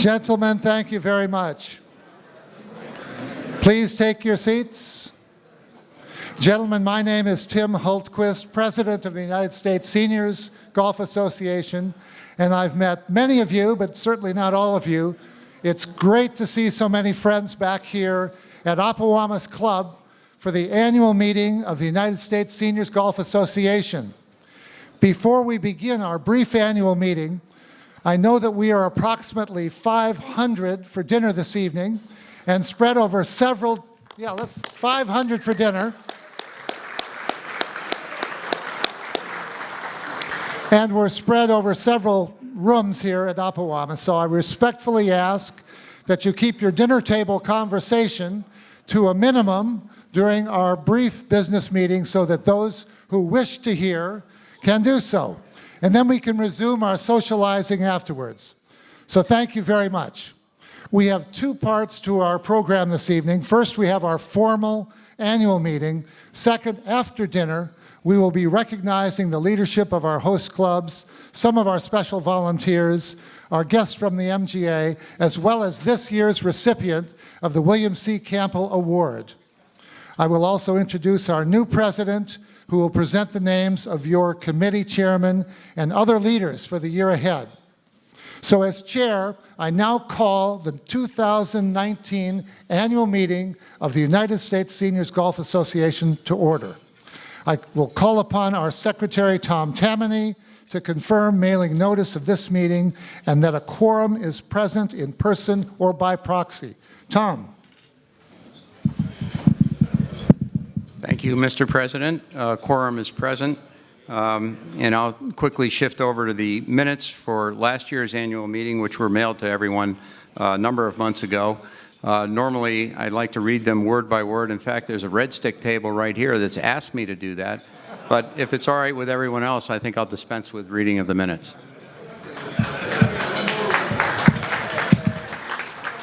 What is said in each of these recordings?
Gentlemen, thank you very much. Please take your seats. Gentlemen, my name is Tim Hultquist, President of the United States Seniors Golf Association, and I've met many of you, but certainly not all of you. It's great to see so many friends back here at Appowamus Club for the annual meeting of the United States Seniors Golf Association. Before we begin our brief annual meeting, I know that we are approximately 500 for dinner this evening and spread over several, 500 for dinner. And we're spread over several rooms here at Appowamus, so I respectfully ask that you keep your dinner table conversation to a minimum during our brief business meeting so that those who wish to hear can do so. And then we can resume our socializing afterwards. So thank you very much. We have two parts to our program this evening. First, we have our formal annual meeting. Second, after dinner, we will be recognizing the leadership of our host clubs, some of our special volunteers, our guests from the MGA, as well as this year's recipient of the William C. Campbell Award. I will also introduce our new president, who will present the names of your committee chairmen and other leaders for the year ahead. So as chair, I now call the 2019 annual meeting of the United States Seniors Golf Association to order. I will call upon our secretary, Tom Tammany, to confirm mailing notice of this meeting and that a quorum is present in person or by proxy. Tom. Thank you, Mr. President. Quorum is present. And I'll quickly shift over to the minutes for last year's annual meeting, which were mailed to everyone a number of months ago. Normally, I'd like to read them word by word. In fact, there's a red stick table right here that's asked me to do that. But if it's all right with everyone else, I think I'll dispense with reading of the minutes.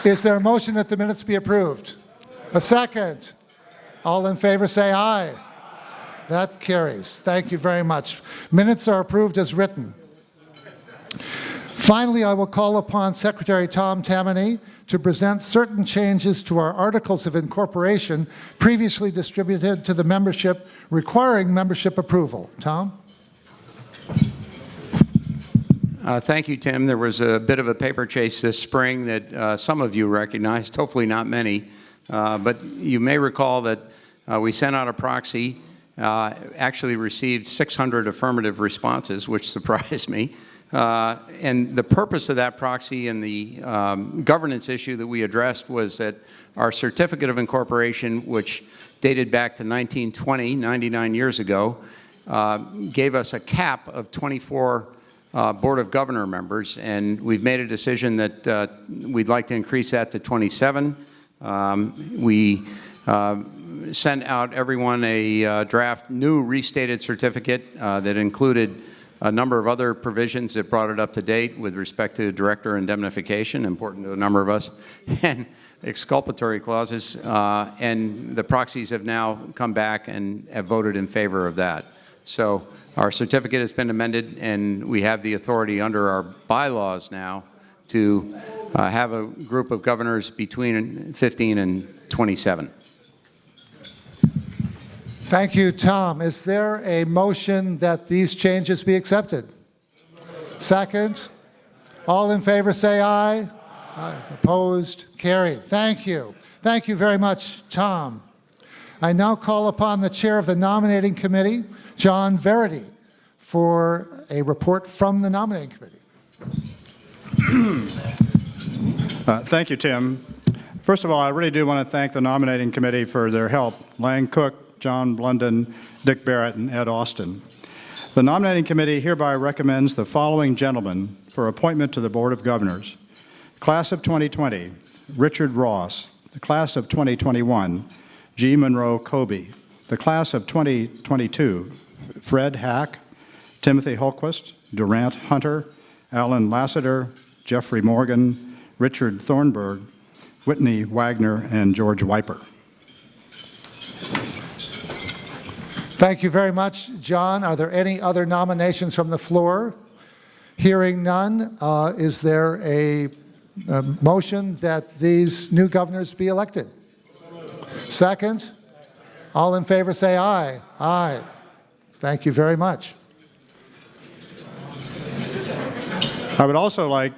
Is there a motion that the minutes be approved? A second. All in favor say aye. That carries. Thank you very much. Minutes are approved as written. Finally, I will call upon Secretary Tom Tammany to present certain changes to our Articles of Incorporation previously distributed to the membership requiring membership approval. Tom? Thank you, Tim. There was a bit of a paper chase this spring that some of you recognized, hopefully not many. But you may recall that we sent out a proxy, actually received 600 affirmative responses, which surprised me. And the purpose of that proxy and the governance issue that we addressed was that our certificate of incorporation, which dated back to 1920, 99 years ago, gave us a cap of 24 Board of Governor members, and we've made a decision that we'd like to increase that to 27. We sent out everyone a draft new restated certificate that included a number of other provisions that brought it up to date with respect to director indemnification, important to a number of us, and exculpatory clauses, and the proxies have now come back and have voted in favor of that. So our certificate has been amended, and we have the authority under our bylaws now to have a group of governors between 15 and 27. Thank you, Tom. Is there a motion that these changes be accepted? Second. All in favor say aye. Aye. Opposed? Carried. Thank you. Thank you very much, Tom. I now call upon the chair of the nominating committee, John Verity, for a report from the nominating committee. Thank you, Tim. First of all, I really do want to thank the nominating committee for their help. Lang Cook, John Blunden, Dick Barrett, and Ed Austin. The nominating committee hereby recommends the following gentlemen for appointment to the Board of Governors. Class of 2020, Richard Ross. The class of 2021, G. Monroe Kobe. The class of 2022, Fred Hack, Timothy Hultquist, Durant Hunter, Alan Lassiter, Jeffrey Morgan, Richard Thornburg, Whitney Wagner, and George Wiper. Thank you very much, John. Are there any other nominations from the floor? Hearing none, is there a motion that these new governors be elected? Second? All in favor say aye. Aye. Thank you very much. I would also like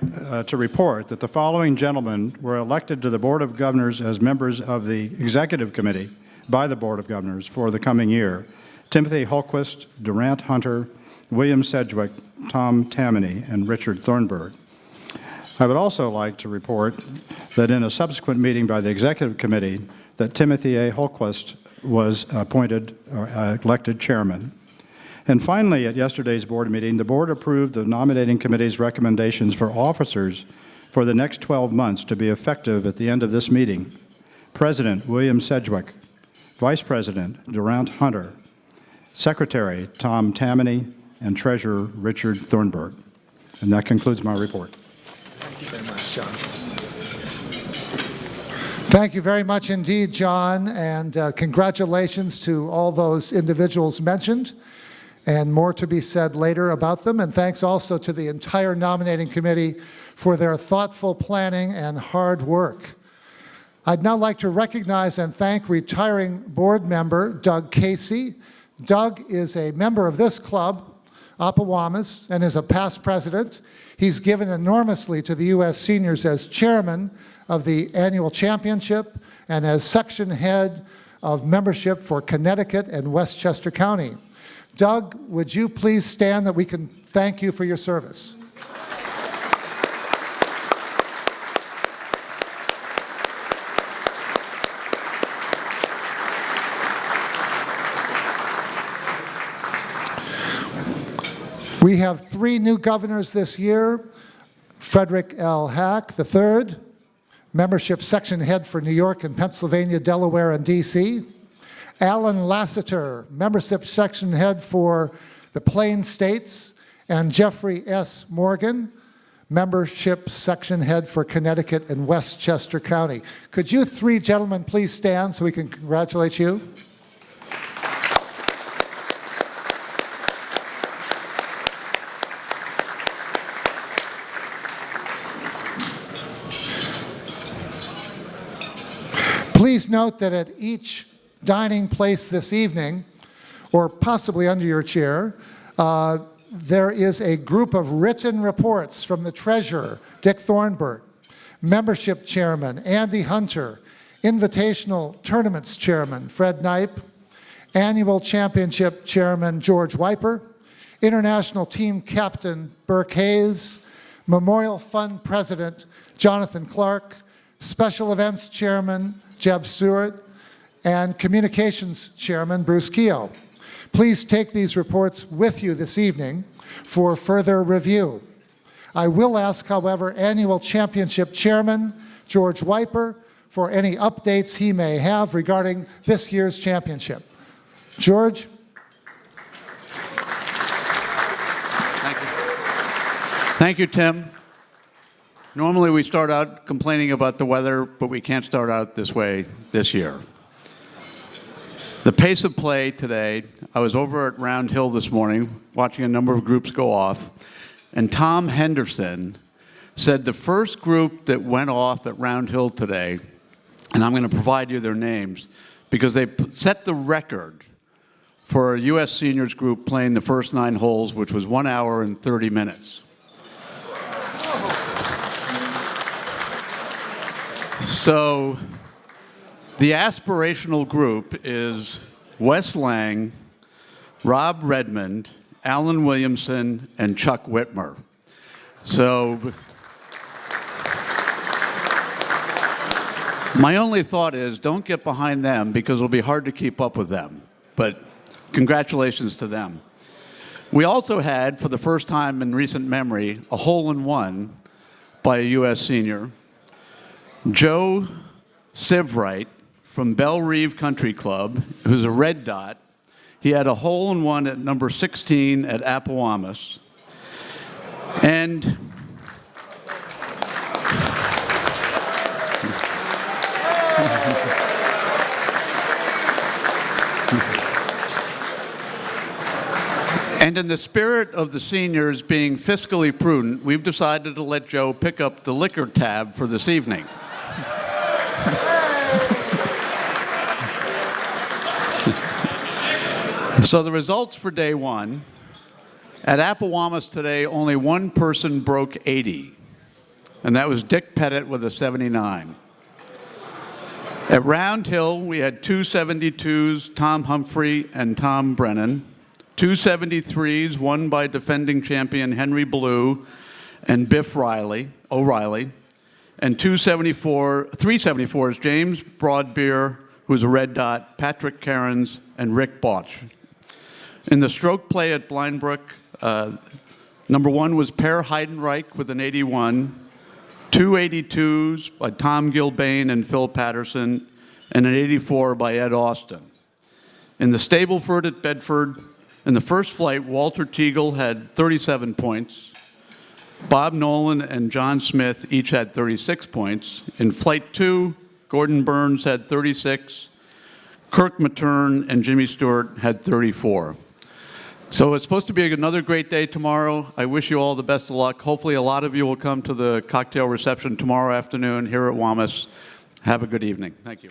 to report that the following gentlemen were elected to the Board of Governors as members of the Executive Committee by the Board of Governors for the coming year: Timothy Holquist, Durant Hunter, William Sedgwick, Tom Tammany, and Richard Thornburg. I would also like to report that in a subsequent meeting by the Executive Committee that Timothy A. Holquist was appointed or elected chairman. And finally, at yesterday's board meeting, the board approved the nominating committee's recommendations for officers for the next 12 months to be effective at the end of this meeting. President William Sedgwick, Vice President Durant Hunter, Secretary Tom Tammany, and Treasurer Richard Thornburg. And that concludes my report. Thank you very much, John. Thank you very much indeed, John, and congratulations to all those individuals mentioned, and more to be said later about them. And thanks also to the entire nominating committee for their thoughtful planning and hard work. I'd now like to recognize and thank retiring board member Doug Casey. Doug is a member of this club, Appowamus, and is a past president. He's given enormously to the U.S. seniors as chairman of the annual championship and as section head of membership for Connecticut and Westchester County. Doug, would you please stand that we can thank you for your service? We have 3 new governors this year: Frederick L. Hack III, membership section head for New York and Pennsylvania, Delaware, and D.C. Alan Lassiter, membership section head for the Plain States, and Jeffrey S. Morgan, membership section head for Connecticut and Westchester County. Could you 3 gentlemen please stand so we can congratulate you? Please note that at each dining place this evening, or possibly under your chair, there is a group of written reports from the treasurer, Dick Thornburg, membership chairman, Andy Hunter, invitational tournaments chairman, Fred Knipe, annual championship chairman, George Wiper, international team captain, Burke Hayes, Memorial Fund president, Jonathan Clark, special events chairman, Jeb Stewart, and Communications Chairman Bruce Keogh. Please take these reports with you this evening for further review. I will ask, however, Annual Championship Chairman George Wiper for any updates he may have regarding this year's championship. George? Thank you. Thank you, Tim. Normally we start out complaining about the weather, but we can't start out this way this year. The pace of play today, I was over at Round Hill this morning watching a number of groups go off, and Tom Henderson said the first group that went off at Round Hill today, and I'm going to provide you their names, because they set the record for a U.S. seniors group playing the first 9 holes, which was 1 hour and 30 minutes. So the aspirational group is Wes Lang, Rob Redmond, Alan Williamson, and Chuck Whitmer. So my only thought is don't get behind them because it'll be hard to keep up with them. But congratulations to them. We also had, for the first time in recent memory, a hole-in-one by a U.S. senior. Joe Sivright from Belle Reve Country Club, who's a red dot. He had a hole-in-one at number 16 at Appowamus. And And in the spirit of the seniors being fiscally prudent, we've decided to let Joe pick up the liquor tab for this evening. So the results for day one. At Appowamus today, only one person broke 80, and that was Dick Pettit with a 79. At Round Hill, we had two 72s, Tom Humphrey and Tom Brennan, two 73s, won by defending champion Henry Ballou and Biff O'Reilly, and three 74s, James Broadbeer, who's a red dot, Patrick Cairns, and Rick Botch. In the stroke play at Blindbrook, number one was Per Heidenreich with an 81, two 82s by Tom Gilbane and Phil Patterson, and an 84 by Ed Austin. In the Stableford at Bedford, in the first flight, Walter Teagle had 37 points. Bob Nolan and John Smith each had 36 points. In flight two, Gordon Burns had 36. Kirk Materne and Jimmy Stewart had 34. So it's supposed to be another great day tomorrow. I wish you all the best of luck. Hopefully a lot of you will come to the cocktail reception tomorrow afternoon here at WAMUS. Have a good evening. Thank you.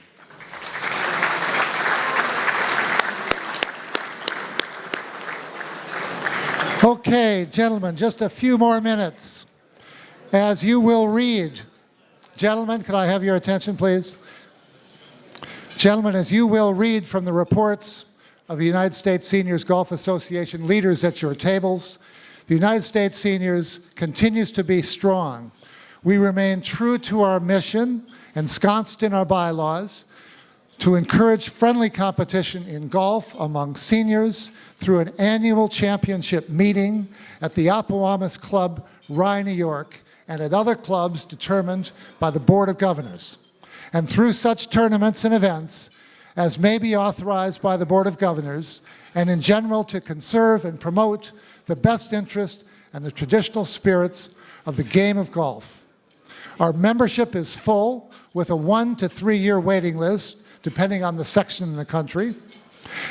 Okay, gentlemen, just a few more minutes. As you will read, gentlemen, could I have your attention, please? Gentlemen, as you will read from the reports of the United States Seniors Golf Association leaders at your tables, the United States Seniors continues to be strong. We remain true to our mission, ensconced in our bylaws, to encourage friendly competition in golf among seniors through an annual championship meeting at the Appowamus Club, Rye, New York, and at other clubs determined by the Board of Governors. And through such tournaments and events as may be authorized by the Board of Governors, and in general to conserve and promote the best interest and the traditional spirits of the game of golf. Our membership is full with a 1 to 3 year waiting list, depending on the section in the country,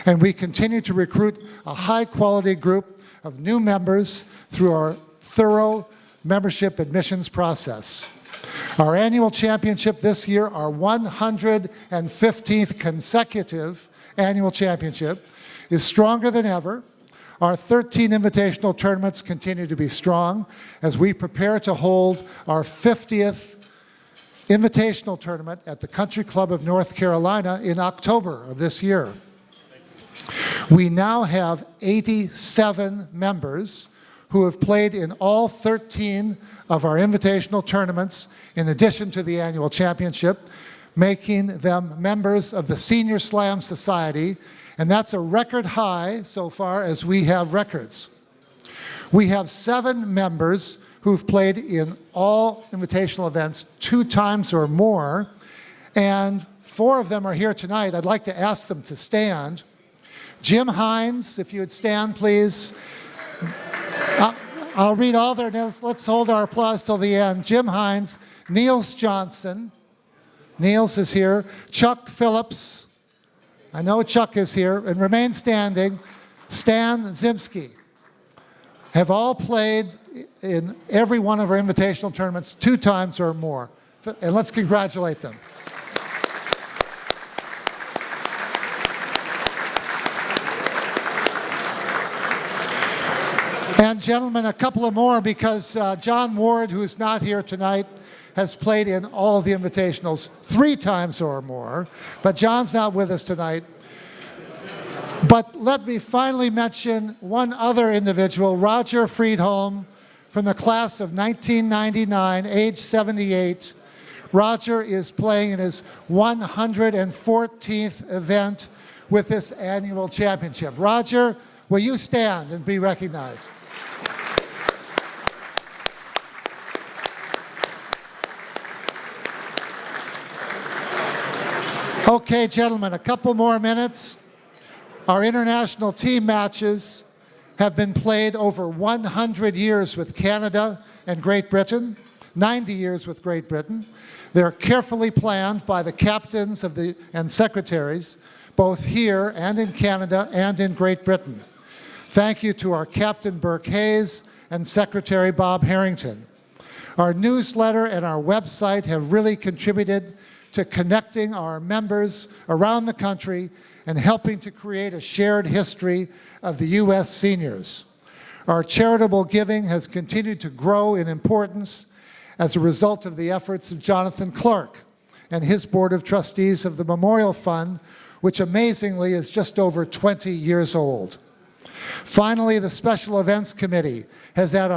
and we continue to recruit a high-quality group of new members through our thorough membership admissions process. Our annual championship this year, our 115th consecutive annual championship, is stronger than ever. Our 13 invitational tournaments continue to be strong as we prepare to hold our 50th invitational tournament at the Country Club of North Carolina in October of this year. We now have 87 members who have played in all 13 of our invitational tournaments in addition to the annual championship, making them members of the Senior Slam Society, and that's a record high so far as we have records. We have 7 members who've played in all invitational events 2 times or more, and 4 of them are here tonight. I'd like to ask them to stand. Jim Hines, if you would stand, please. I'll read all their names. Let's hold our applause till the end. Jim Hines, Niels Johnson. Niels is here. Chuck Phillips. I know Chuck is here. And remain standing. Stan Zimsky. Have all played in every one of our invitational tournaments 2 times or more. And let's congratulate them. And gentlemen, a couple of more because John Ward, who's not here tonight, has played in all the invitationals 3 times or more, but John's not with us tonight. But let me finally mention one other individual, Roger Friedholm, from the class of 1999, age 78. Roger is playing in his 114th event with this annual championship. Roger, will you stand and be recognized? Okay, gentlemen, a couple more minutes. Our international team matches have been played over 100 years with Canada and Great Britain, 90 years with Great Britain. They're carefully planned by the captains and secretaries, both here and in Canada and in Great Britain. Thank you to our Captain Burke Hayes and Secretary Bob Harrington. Our newsletter and our website have really contributed to connecting our members around the country and helping to create a shared history of the U.S. seniors. Our charitable giving has continued to grow in importance as a result of the efforts of Jonathan Clark and his Board of Trustees of the Memorial Fund, which amazingly is just over 20 years old. Finally, the Special Events Committee has added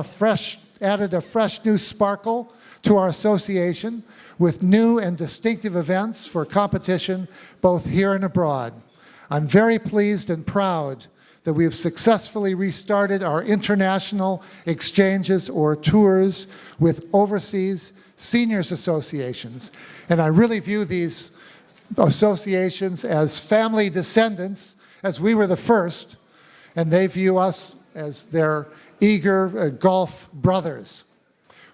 a fresh new sparkle to our association with new and distinctive events for competition both here and abroad. I'm very pleased and proud that we have successfully restarted our international exchanges or tours with overseas seniors associations. And I really view these associations as family descendants, as we were the first, and they view us as their eager golf brothers.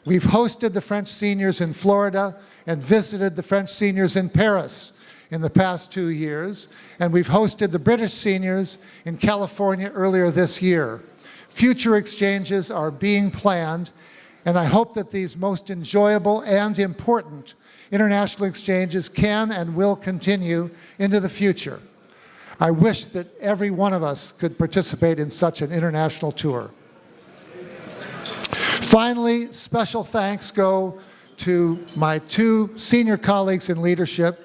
We've hosted the French seniors in Florida and visited the French seniors in Paris in the past 2 years, and we've hosted the British seniors in California earlier this year. Future exchanges are being planned, and I hope that these most enjoyable and important international exchanges can and will continue into the future. I wish that every one of us could participate in such an international tour. Finally, special thanks go to my two senior colleagues in leadership,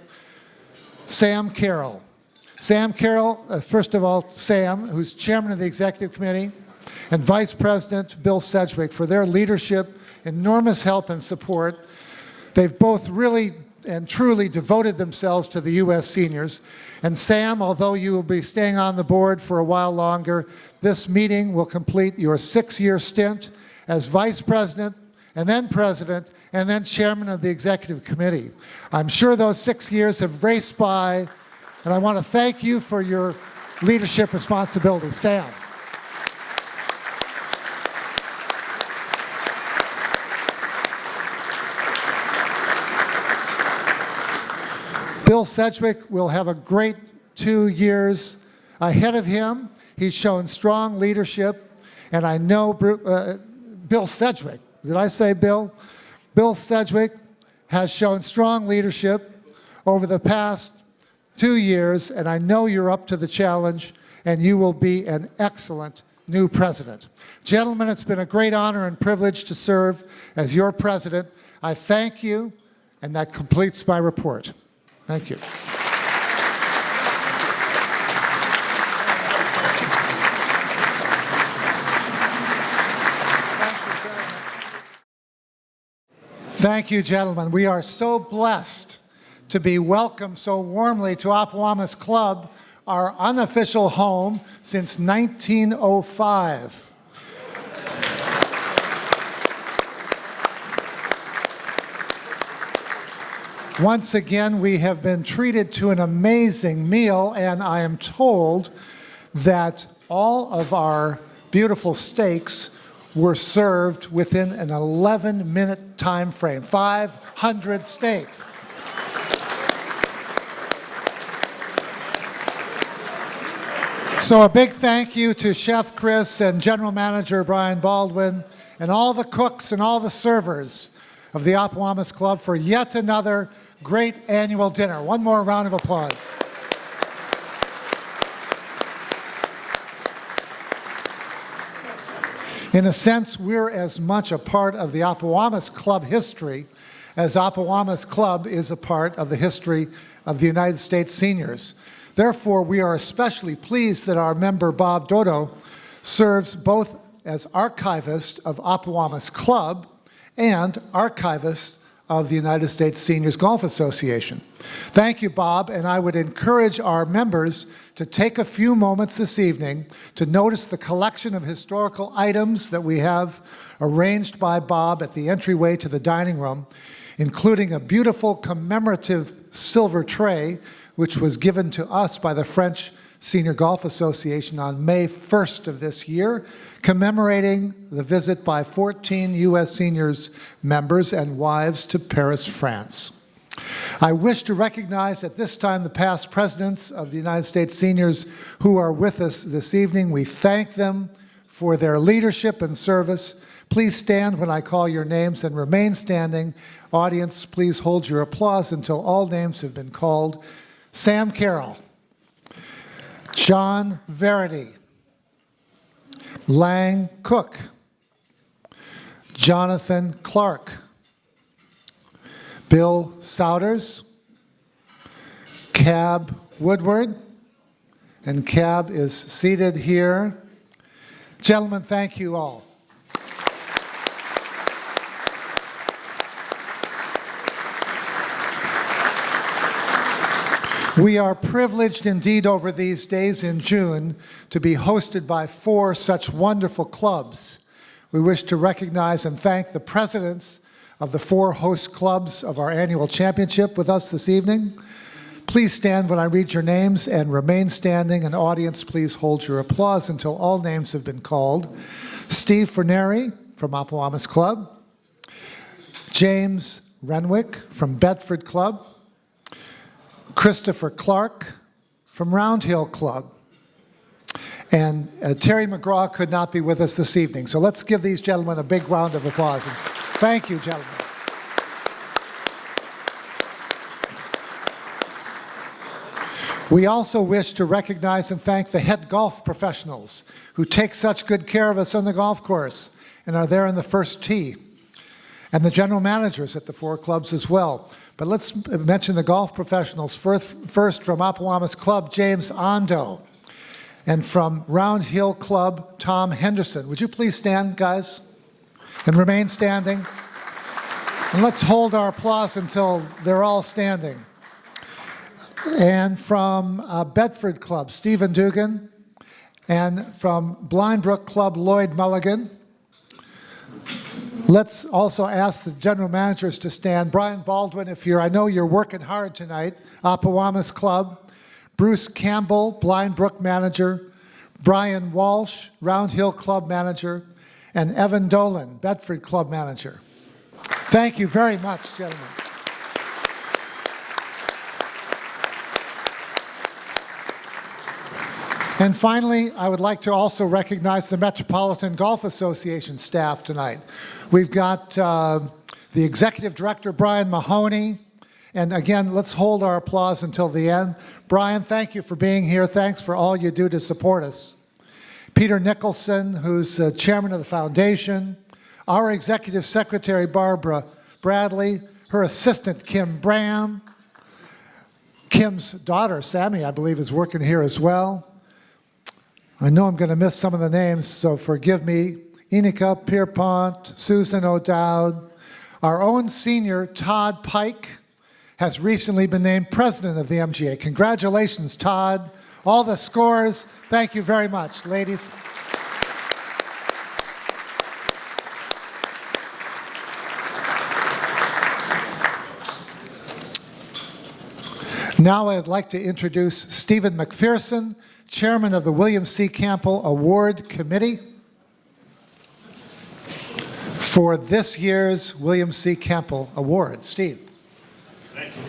Sam Carroll. Sam Carroll, first of all, Sam, who's chairman of the executive committee, and Vice President Bill Sedgwick for their leadership, enormous help and support. They've both really and truly devoted themselves to the U.S. seniors. And Sam, although you will be staying on the board for a while longer, this meeting will complete your 6-year stint as Vice President, and then President, and then Chairman of the Executive Committee. I'm sure those 6 years have raced by, and I want to thank you for your leadership responsibility. Sam. Bill Sedgwick will have a great 2 years ahead of him. He's shown strong leadership, and I know Bill Sedgwick, did I say Bill? Bill Sedgwick has shown strong leadership over the past 2 years, and I know you're up to the challenge, and you will be an excellent new president. Gentlemen, it's been a great honor and privilege to serve as your president. I thank you, and that completes my report. Thank you. Thank you, gentlemen. We are so blessed to be welcomed so warmly to Appowamus Club, our unofficial home since 1905. Once again, we have been treated to an amazing meal, and I am told that all of our beautiful steaks were served within an 11-minute time frame, 500 steaks. So a big thank you to Chef Chris and General Manager Brian Baldwin and all the cooks and all the servers of the Appowamus Club for yet another great annual dinner. One more round of applause. In a sense, we're as much a part of the Appowamus Club history as Appowamus Club is a part of the history of the United States seniors. Therefore, we are especially pleased that our member Bob Dodo serves both as archivist of Appowamus Club and archivist of the United States Seniors Golf Association. Thank you, Bob, and I would encourage our members to take a few moments this evening to notice the collection of historical items that we have arranged by Bob at the entryway to the dining room, including a beautiful commemorative silver tray, which was given to us by the French Senior Golf Association on May 1st of this year, commemorating the visit by 14 U.S. seniors members and wives to Paris, France. I wish to recognize at this time the past presidents of the United States seniors who are with us this evening. We thank them for their leadership and service. Please stand when I call your names and remain standing. Audience, please hold your applause until all names have been called. Sam Carroll, John Verity, Lang Cook, Jonathan Clark, Bill Souders, Cab Woodward, and Cab is seated here. Gentlemen, thank you all. We are privileged indeed over these days in June to be hosted by 4 such wonderful clubs. We wish to recognize and thank the presidents of the 4 host clubs of our annual championship with us this evening. Please stand when I read your names and remain standing. And audience, please hold your applause until all names have been called. Steve Ferneri from Appowamus Club, James Renwick from Bedford Club, Christopher Clark from Round Hill Club. And Terry McGraw could not be with us this evening. So let's give these gentlemen a big round of applause. And thank you, gentlemen. We also wish to recognize and thank the head golf professionals who take such good care of us on the golf course and are there in the first tee, and the general managers at the 4 clubs as well. But let's mention the golf professionals. First from Appowamus Club, James Ondo, and from Round Hill Club, Tom Henderson. Would you please stand, guys, and remain standing? And let's hold our applause until they're all standing. And from Bedford Club, Stephen Dugan, and from Blind Brook Club, Lloyd Mulligan. Let's also ask the general managers to stand. Brian Baldwin, I know you're working hard tonight. Appowamus Club. Bruce Campbell, Blind Brook manager. Brian Walsh, Round Hill Club manager. And Evan Dolan, Bedford Club manager. Thank you very much, gentlemen. And finally, I would like to also recognize the Metropolitan Golf Association staff tonight. We've got the Executive Director, Brian Mahoney. And again, let's hold our applause until the end. Brian, thank you for being here. Thanks for all you do to support us. Peter Nicholson, who's Chairman of the Foundation. Our Executive Secretary, Barbara Bradley. Her assistant, Kim Bram. Kim's daughter, Sammy, I believe, is working here as well. I know I'm going to miss some of the names, so forgive me. Enika Pierpont, Susan O'Dowd. Our own senior, Todd Pike, has recently been named president of the MGA. Congratulations, Todd. All the scores, thank you very much, ladies. Now I'd like to introduce Stephen McPherson, Chairman of the William C. Campbell Award Committee for this year's William C. Campbell Award. Steve. Thank you.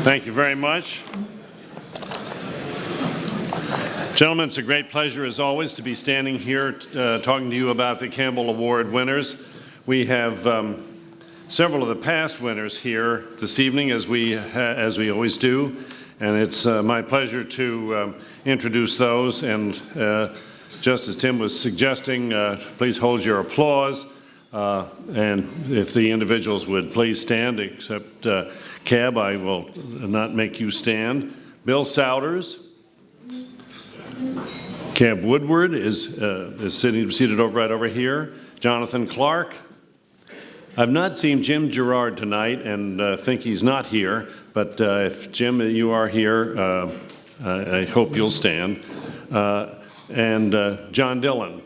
Thank you very much. Gentlemen, it's a great pleasure, as always, to be standing here talking to you about the Campbell Award winners. We have several of the past winners here this evening, as we always do, and it's my pleasure to introduce those. And just as Tim was suggesting, please hold your applause, and if the individuals would please stand, except Cab, I will not make you stand. Bill Souders, Cab Woodward is seated right over here. Jonathan Clark. I've not seen Jim Gerard tonight and think he's not here, but if Jim, you are here, I hope you'll stand. And John Dillon.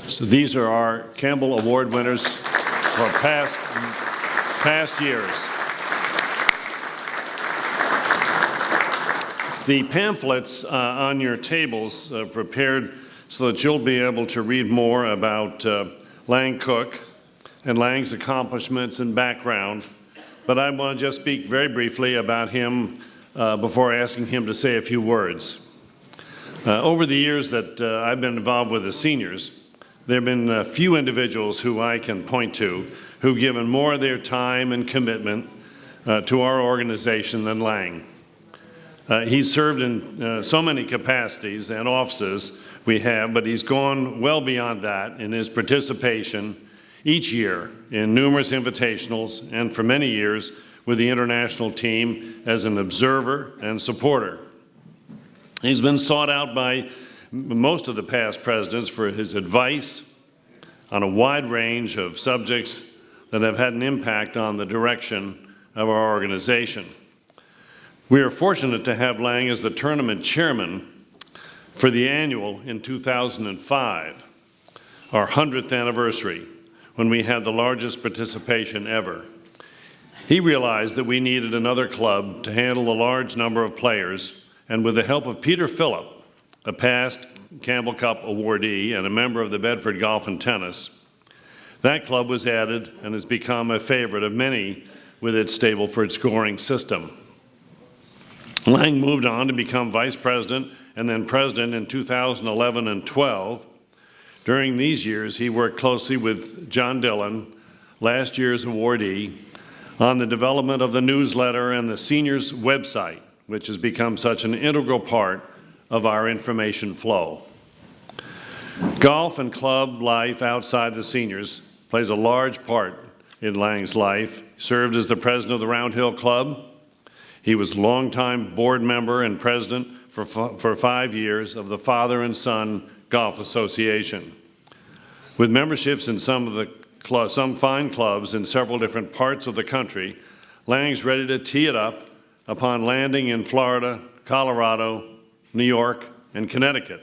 So these are our Campbell Award winners for past years. The pamphlets on your tables prepared so that you'll be able to read more about Lang Cook and Lang's accomplishments and background, but I want to just speak very briefly about him before asking him to say a few words. Over the years that I've been involved with the seniors, there have been a few individuals who I can point to who've given more of their time and commitment to our organization than Lang. He's served in so many capacities and offices we have, but he's gone well beyond that in his participation each year in numerous invitationals and for many years with the international team as an observer and supporter. He's been sought out by most of the past presidents for his advice on a wide range of subjects that have had an impact on the direction of our organization. We are fortunate to have Lang as the tournament chairman for the annual in 2005, our 100th anniversary, when we had the largest participation ever. He realized that we needed another club to handle a large number of players, and with the help of Peter Phillip, a past Campbell Cup awardee and a member of the Bedford Golf and Tennis, that club was added and has become a favorite of many with its Stableford scoring system. Lang moved on to become vice president and then president in 2011 and 12. During these years, he worked closely with John Dillon, last year's awardee, on the development of the newsletter and the seniors website, which has become such an integral part of our information flow. Golf and club life outside the seniors plays a large part in Lang's life. He served as the president of the Round Hill Club. He was a longtime board member and president for 5 years of the Father and Son Golf Association. With memberships in some fine clubs in several different parts of the country, Lang's ready to tee it up upon landing in Florida, Colorado, New York, and Connecticut.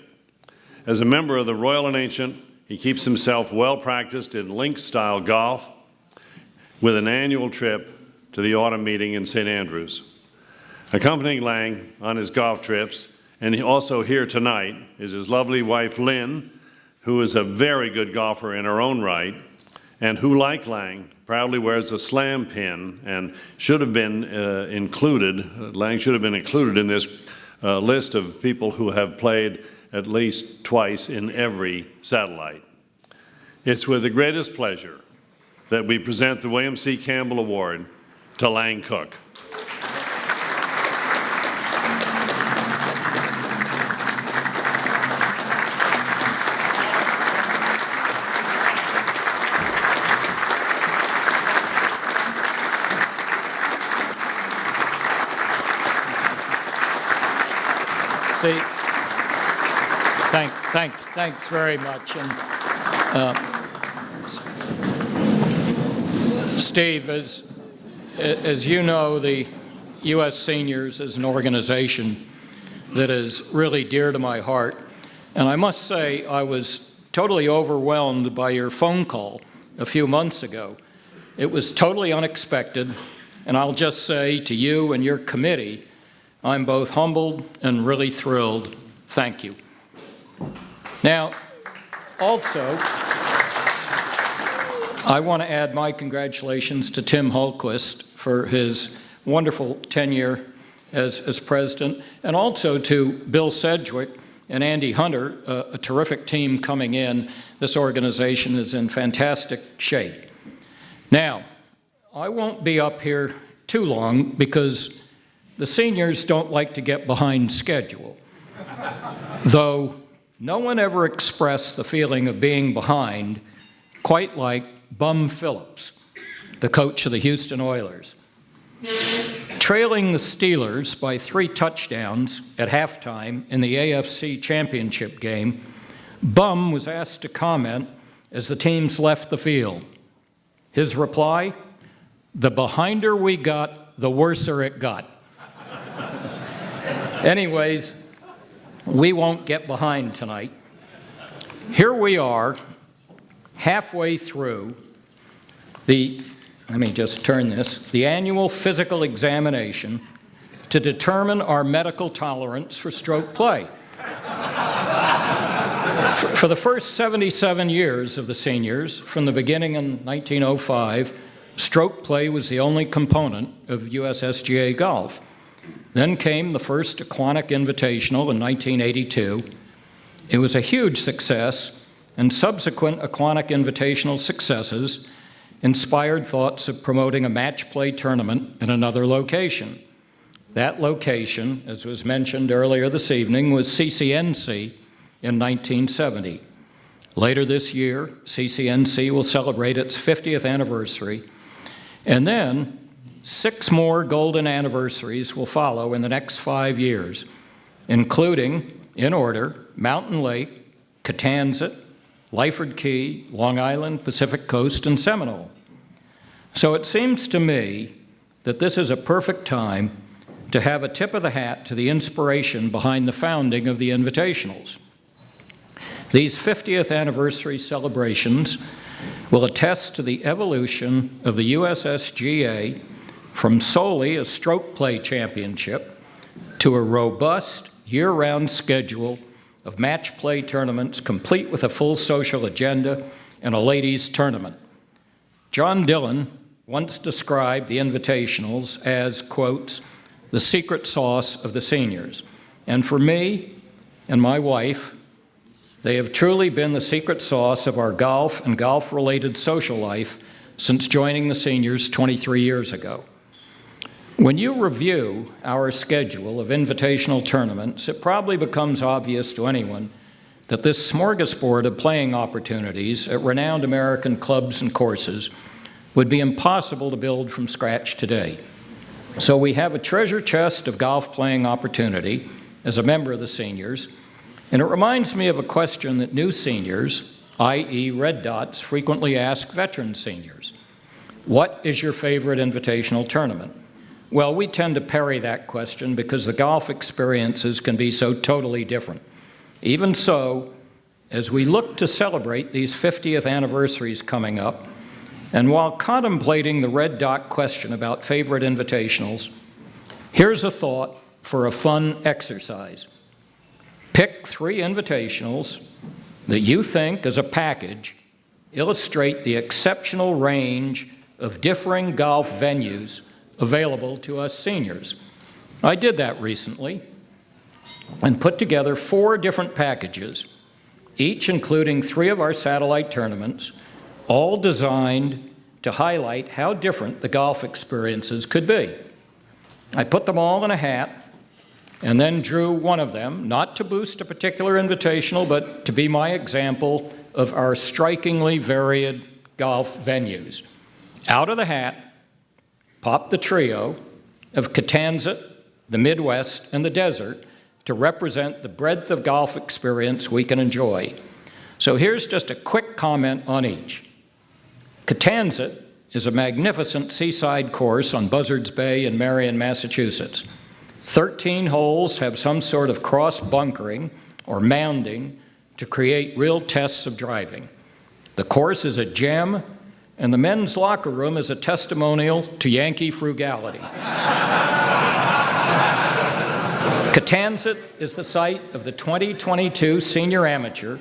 As a member of the Royal and Ancient, he keeps himself well practiced in links-style golf with an annual trip to the autumn meeting in St. Andrews. Accompanying Lang on his golf trips, and also here tonight, is his lovely wife, Lynn, who is a very good golfer in her own right, and who, like Lang, proudly wears a slam pin and should have been included. Lang should have been included in this list of people who have played at least twice in every satellite. It's with the greatest pleasure that we present the William C. Campbell Award to Lang Cook. Thanks very much. And Steve, as you know, the U.S. Seniors is an organization that is really dear to my heart. And I must say, I was totally overwhelmed by your phone call a few months ago. It was totally unexpected, and I'll just say to you and your committee, I'm both humbled and really thrilled. Thank you. Now, also, I want to add my congratulations to Tim Hultquist for his wonderful tenure as president, and also to Bill Sedgwick and Andy Hunter, a terrific team coming in. This organization is in fantastic shape. Now, I won't be up here too long because the seniors don't like to get behind schedule, though no one ever expressed the feeling of being behind quite like Bum Phillips, the coach of the Houston Oilers. Trailing the Steelers by 3 touchdowns at halftime in the AFC Championship game, Bum was asked to comment as the teams left the field. His reply, "The behinder we got, the worser it got." Anyways, we won't get behind tonight. Here we are, halfway through the annual physical examination to determine our medical tolerance for stroke play. For the first 77 years of the seniors, from the beginning in 1905, stroke play was the only component of USSGA golf. Then came the first Aquanic Invitational in 1982. It was a huge success, and subsequent Aquanic Invitational successes inspired thoughts of promoting a match play tournament in another location. That location, as was mentioned earlier this evening, was CCNC in 1970. Later this year, CCNC will celebrate its 50th anniversary, and then 6 more golden anniversaries will follow in the next 5 years, including, in order, Mountain Lake, Catanzat, Lyford Key, Long Island, Pacific Coast, and Seminole. So it seems to me that this is a perfect time to have a tip of the hat to the inspiration behind the founding of the Invitationals. These 50th anniversary celebrations will attest to the evolution of the USSGA from solely a stroke play championship to a robust year-round schedule of match play tournaments complete with a full social agenda and a ladies' tournament. John Dillon once described the Invitationals as, quotes, the secret sauce of the seniors. And for me and my wife, they have truly been the secret sauce of our golf and golf-related social life since joining the seniors 23 years ago. When you review our schedule of invitational tournaments, it probably becomes obvious to anyone that this smorgasbord of playing opportunities at renowned American clubs and courses would be impossible to build from scratch today. So we have a treasure chest of golf playing opportunity as a member of the seniors, and it reminds me of a question that new seniors, i.e. Red Dots, frequently ask veteran seniors. What is your favorite invitational tournament? Well, we tend to parry that question because the golf experiences can be so totally different. Even so, as we look to celebrate these 50th anniversaries coming up, and while contemplating the red dot question about favorite invitationals, here's a thought for a fun exercise. Pick 3 invitationals that you think, as a package, illustrate the exceptional range of differing golf venues available to us seniors. I did that recently and put together 4 different packages, each including 3 of our satellite tournaments, all designed to highlight how different the golf experiences could be. I put them all in a hat and then drew one of them, not to boost a particular invitational, but to be my example of our strikingly varied golf venues. Out of the hat popped the trio of Catanzat, the Midwest, and the Desert to represent the breadth of golf experience we can enjoy. So here's just a quick comment on each. Catanzat is a magnificent seaside course on Buzzards Bay in Marion, Massachusetts. 13 holes have some sort of cross bunkering or mounding to create real tests of driving. The course is a gem, and the men's locker room is a testimonial to Yankee frugality. Catanzat is the site of the 2022 Senior Amateur,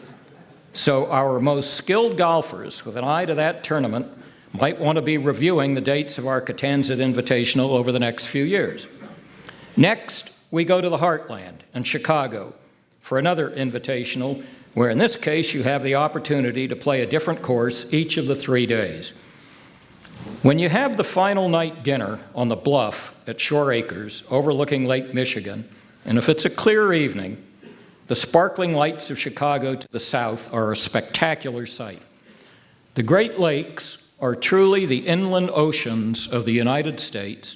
so our most skilled golfers with an eye to that tournament might want to be reviewing the dates of our Catanzat Invitational over the next few years. Next, we go to the Heartland in Chicago for another invitational, where in this case you have the opportunity to play a different course each of the 3 days. When you have the final night dinner on the bluff at Shore Acres overlooking Lake Michigan, and if it's a clear evening, the sparkling lights of Chicago to the south are a spectacular sight. The Great Lakes are truly the inland oceans of the United States,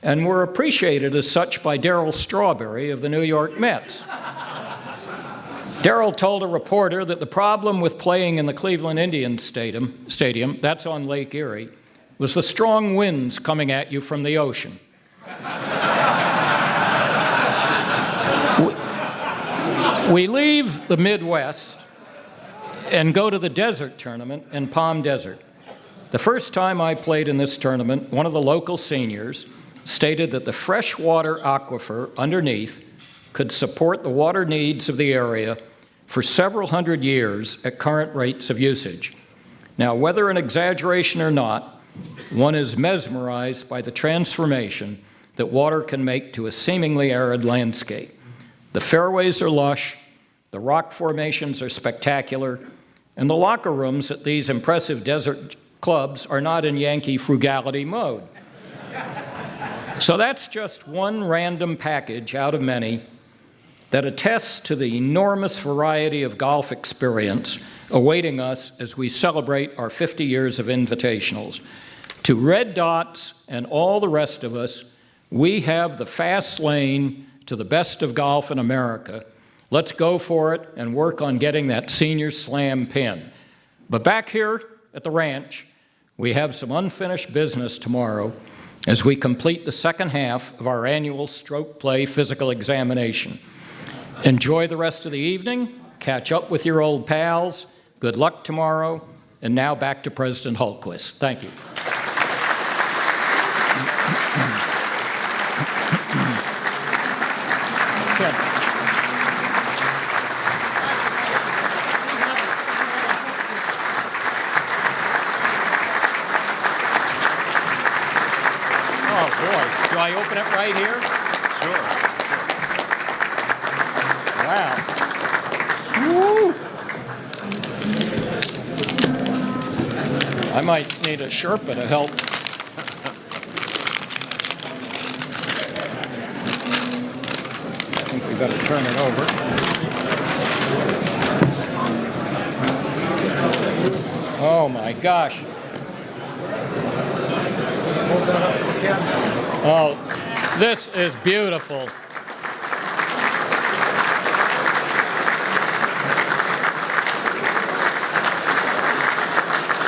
and were appreciated as such by Darryl Strawberry of the New York Mets. Darryl told a reporter that the problem with playing in the Cleveland Indians Stadium, that's on Lake Erie, was the strong winds coming at you from the ocean. We leave the Midwest and go to the Desert Tournament in Palm Desert. The first time I played in this tournament, one of the local seniors stated that the freshwater aquifer underneath could support the water needs of the area for several hundred years at current rates of usage. Now, whether an exaggeration or not, one is mesmerized by the transformation that water can make to a seemingly arid landscape. The fairways are lush, the rock formations are spectacular, and the locker rooms at these impressive desert clubs are not in Yankee frugality mode. So that's just one random package out of many that attests to the enormous variety of golf experience awaiting us as we celebrate our 50 years of invitationals. To Red Dots and all the rest of us, we have the fast lane to the best of golf in America. Let's go for it and work on getting that senior slam pin. But back here at the ranch, we have some unfinished business tomorrow as we complete the second half of our annual stroke play physical examination. Enjoy the rest of the evening, catch up with your old pals, good luck tomorrow, and now back to President Hultquist. Thank you. Oh, boy. Do I open it right here? Wow. Woo! I might need a Sherpa to help. I think we better turn it over. Oh my gosh. Oh, this is beautiful.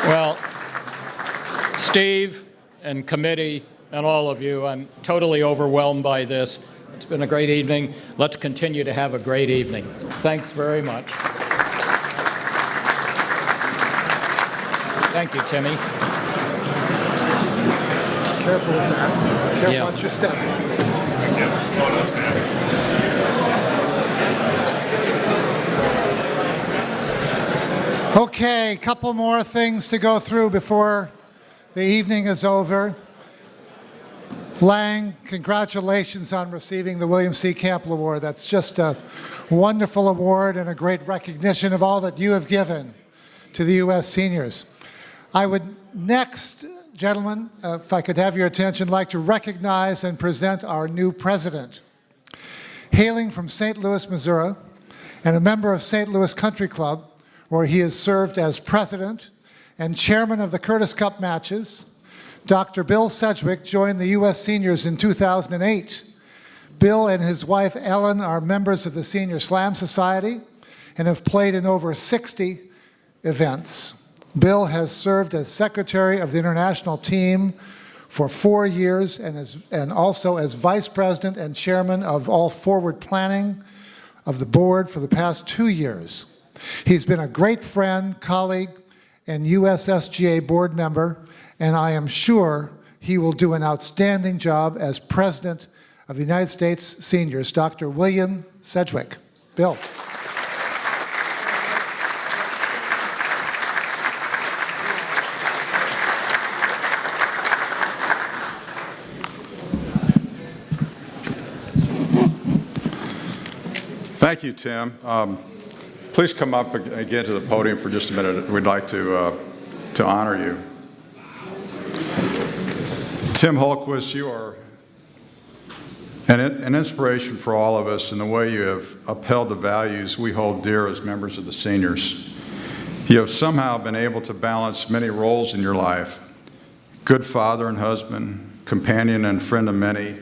Well, Steve and committee and all of you, I'm totally overwhelmed by this. It's been a great evening. Let's continue to have a great evening. Thanks very much. Thank you, Timmy. Careful with that. Careful, Yeah. watch your step. Okay, a couple more things to go through before the evening is over. Lang, congratulations on receiving the William C. Campbell Award. That's just a wonderful award and a great recognition of all that you have given to the U.S. seniors. I would next, gentlemen, if I could have your attention, like to recognize and present our new president. Hailing from St. Louis, Missouri, and a member of St. Louis Country Club, where he has served as president and chairman of the Curtis Cup matches, Dr. Bill Sedgwick joined the U.S. seniors in 2008. Bill and his wife Ellen are members of the Senior Slam Society and have played in over 60 events. Bill has served as secretary of the international team for 4 years and also as vice president and chairman of all forward planning of the board for the past 2 years. He's been a great friend, colleague, and USSGA board member, and I am sure he will do an outstanding job as president of the United States Seniors. Dr. William Sedgwick. Bill. Thank you, Tim. Please come up again to the podium for just a minute. We'd like to honor you. Tim Hultquist, you are an inspiration for all of us in the way you have upheld the values we hold dear as members of the seniors. You have somehow been able to balance many roles in your life: good father and husband, companion and friend of many,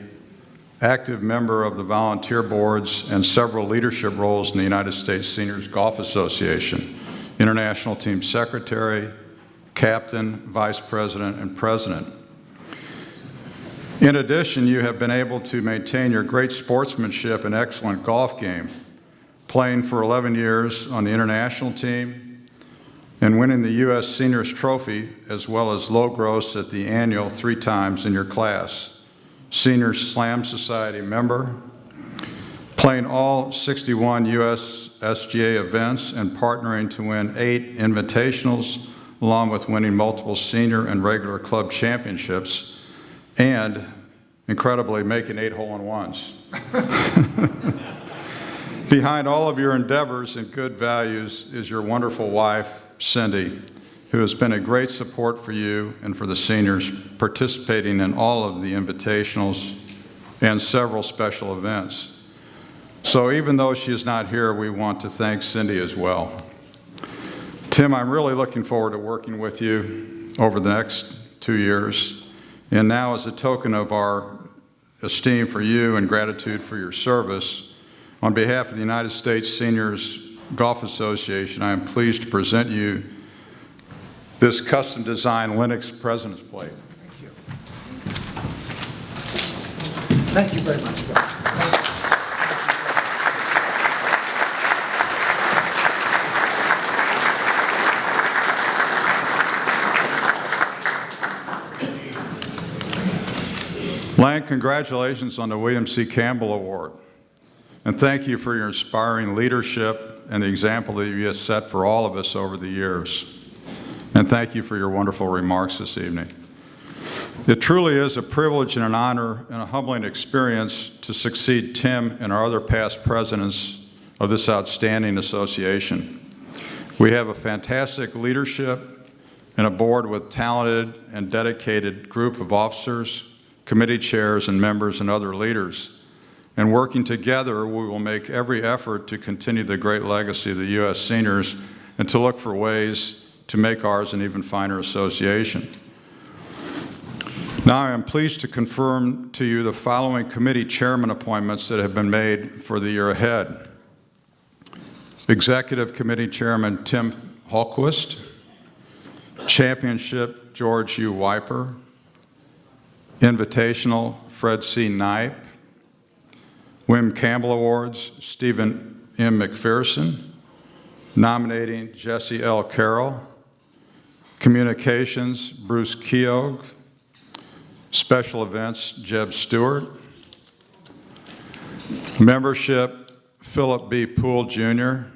active member of the volunteer boards, and several leadership roles in the United States Seniors Golf Association, international team secretary, captain, vice president, and president. In addition, you have been able to maintain your great sportsmanship and excellent golf game, playing for 11 years on the international team and winning the U.S. Seniors Trophy, as well as low gross at the annual 3 times in your class. Senior Slam Society member, playing all 61 USSGA events and partnering to win 8 invitationals, along with winning multiple senior and regular club championships, and incredibly making 8 hole-in-ones. Behind all of your endeavors and good values is your wonderful wife, Cindy, who has been a great support for you and for the seniors, participating in all of the invitationals and several special events. So even though she is not here, we want to thank Cindy as well. Tim, I'm really looking forward to working with you over the next 2 years. And now, as a token of our esteem for you and gratitude for your service, on behalf of the United States Seniors Golf Association, I am pleased to present you this custom-designed Linux President's Plate. Thank you very much, Bill. Lang, congratulations on the William C. Campbell Award. And thank you for your inspiring leadership and the example that you have set for all of us over the years. And thank you for your wonderful remarks this evening. It truly is a privilege and an honor and a humbling experience to succeed Tim and our other past presidents of this outstanding association. We have a fantastic leadership and a board with talented and dedicated group of officers, committee chairs and members and other leaders. And working together, we will make every effort to continue the great legacy of the U.S. seniors and to look for ways to make ours an even finer association. Now I am pleased to confirm to you the following committee chairman appointments that have been made for the year ahead. Executive Committee Chairman Tim Hultquist, Championship George U. Wiper, Invitational Fred C. Knipe, William Campbell Awards Stephen M. McPherson, Nominating Jesse L. Carroll, Communications Bruce Keogh, Special Events Jeb Stewart, Membership Philip B. Poole Jr.,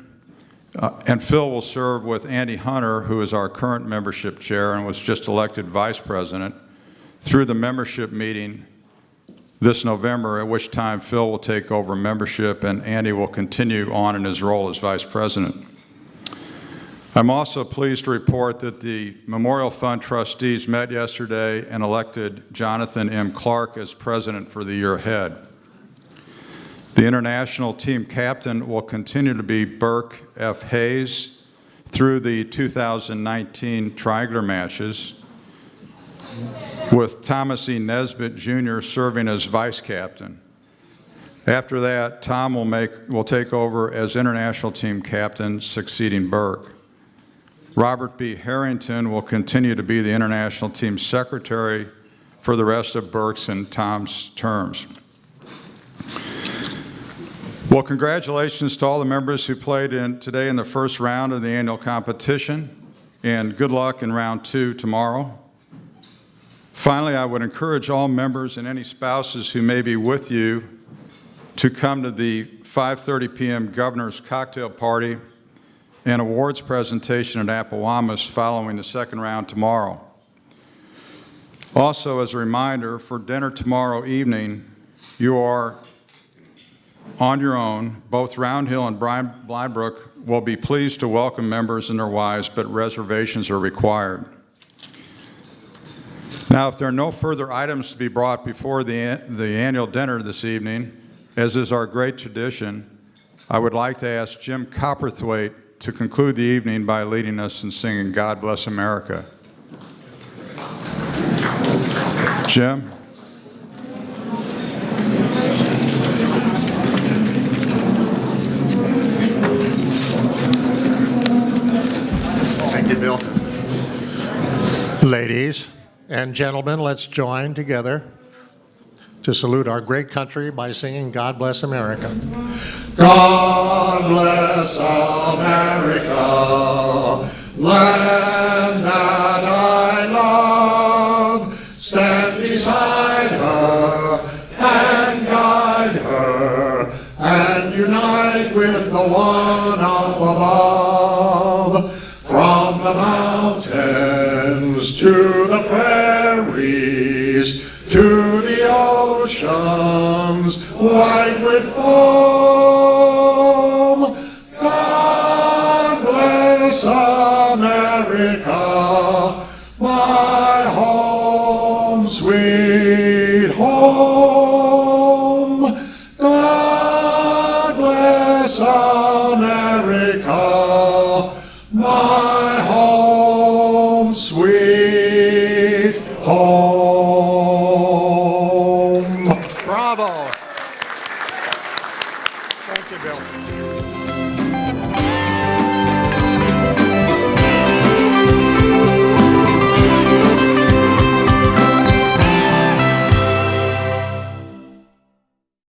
and Phil will serve with Andy Hunter, who is our current membership chair and was just elected vice president, through the membership meeting this November, at which time Phil will take over membership and Andy will continue on in his role as vice president. I'm also pleased to report that the Memorial Fund trustees met yesterday and elected Jonathan M. Clark as president for the year ahead. The international team captain will continue to be Burke F. Hayes through the 2019 triangular matches, with Thomas E. Nesbitt Jr. serving as vice captain. After that, Tom will take over as international team captain, succeeding Burke. Robert B. Harrington will continue to be the international team secretary for the rest of Burke's and Tom's terms. Well, congratulations to all the members who played today in the first round of the annual competition, and good luck in round 2 tomorrow. Finally, I would encourage all members and any spouses who may be with you to come to the 5:30 p.m. Governor's Cocktail Party and awards presentation at Appowamus following the second round tomorrow. Also, as a reminder, for dinner tomorrow evening, you are on your own. Both Round Hill and Blindbrook will be pleased to welcome members and their wives, but reservations are required. Now, if there are no further items to be brought before the annual dinner this evening, as is our great tradition, I would like to ask Jim Copperthwaite to conclude the evening by leading us in singing God Bless America. Jim? Thank you, Bill. Ladies and gentlemen, let's join together to salute our great country by singing God Bless America. God bless America, land that I love. Stand beside her and guide her and mountains white with foam. God bless America, my home, sweet home. God bless America, my home, sweet home. Bravo. Thank you, Bill.